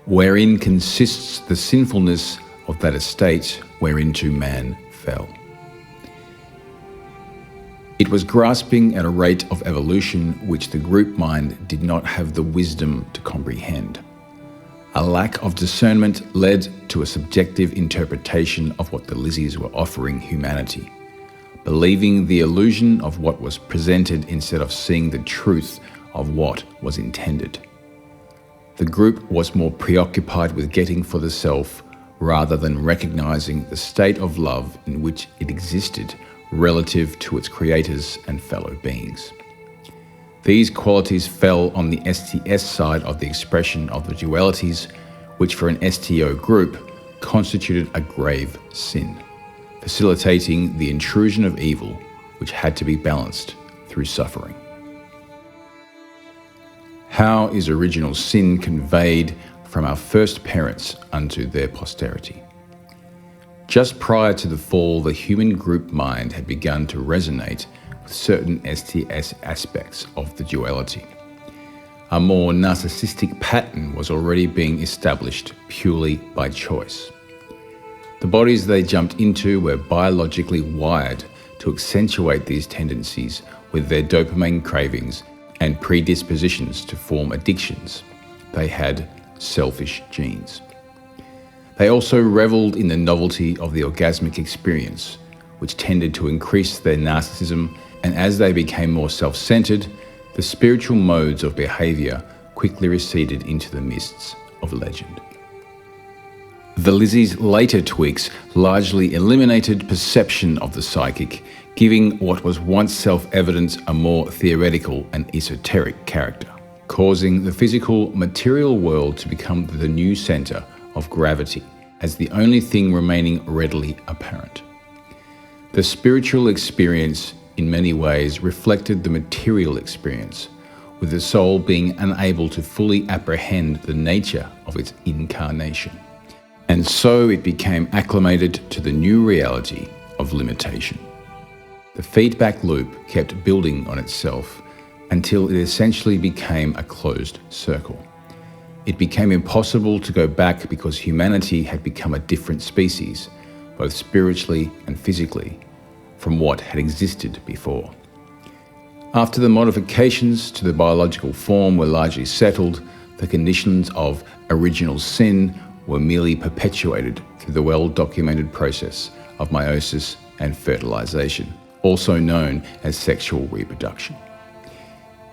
wherein consists the sinfulness of that estate whereinto man fell. It was grasping at a rate of evolution which the group mind did not have the wisdom to comprehend. A lack of discernment led to a subjective interpretation of what the Lizzies were offering humanity, believing the illusion of what was presented instead of seeing the truth of what was intended. The group was more preoccupied with getting for the self rather than recognizing the state of love in which it existed relative to its creators and fellow beings. These qualities fell on the STS side of the expression of the dualities, which for an STO group constituted a grave sin, facilitating the intrusion of evil, which had to be balanced through suffering. How is original sin conveyed from our first parents unto their posterity? Just prior to the fall, the human group mind had begun to resonate with certain STS aspects of the duality. A more narcissistic pattern was already being established purely by choice. The bodies they jumped into were biologically wired to accentuate these tendencies with their dopamine cravings and predispositions to form addictions. They had selfish genes. They also reveled in the novelty of the orgasmic experience, which tended to increase their narcissism, and as they became more self-centered, the spiritual modes of behavior quickly receded into the mists of legend. The Lizzies' later tweaks largely eliminated perception of the psychic, giving what was once self-evident a more theoretical and esoteric character, causing the physical material world to become the new center of gravity as the only thing remaining readily apparent. The spiritual experience in many ways reflected the material experience, with the soul being unable to fully apprehend the nature of its incarnation. And so it became acclimated to the new reality of limitation. The feedback loop kept building on itself until it essentially became a closed circle. It became impossible to go back because humanity had become a different species, both spiritually and physically, from what had existed before. After the modifications to the biological form were largely settled, the conditions of original sin were merely perpetuated through the well-documented process of meiosis and fertilization, also known as sexual reproduction.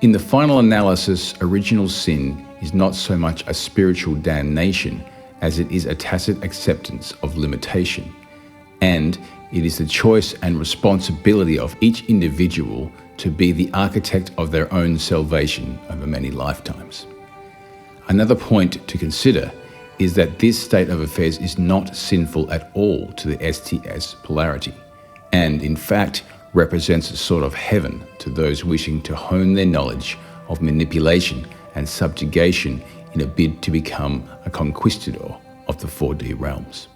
In the final analysis, original sin is not so much a spiritual damnation as it is a tacit acceptance of limitation, and it is the choice and responsibility of each individual to be the architect of their own salvation over many lifetimes. Another point to consider is that this state of affairs is not sinful at all to the STS polarity, and in fact represents a sort of heaven to those wishing to hone their knowledge of manipulation and subjugation in a bid to become a conquistador of the 4D realms.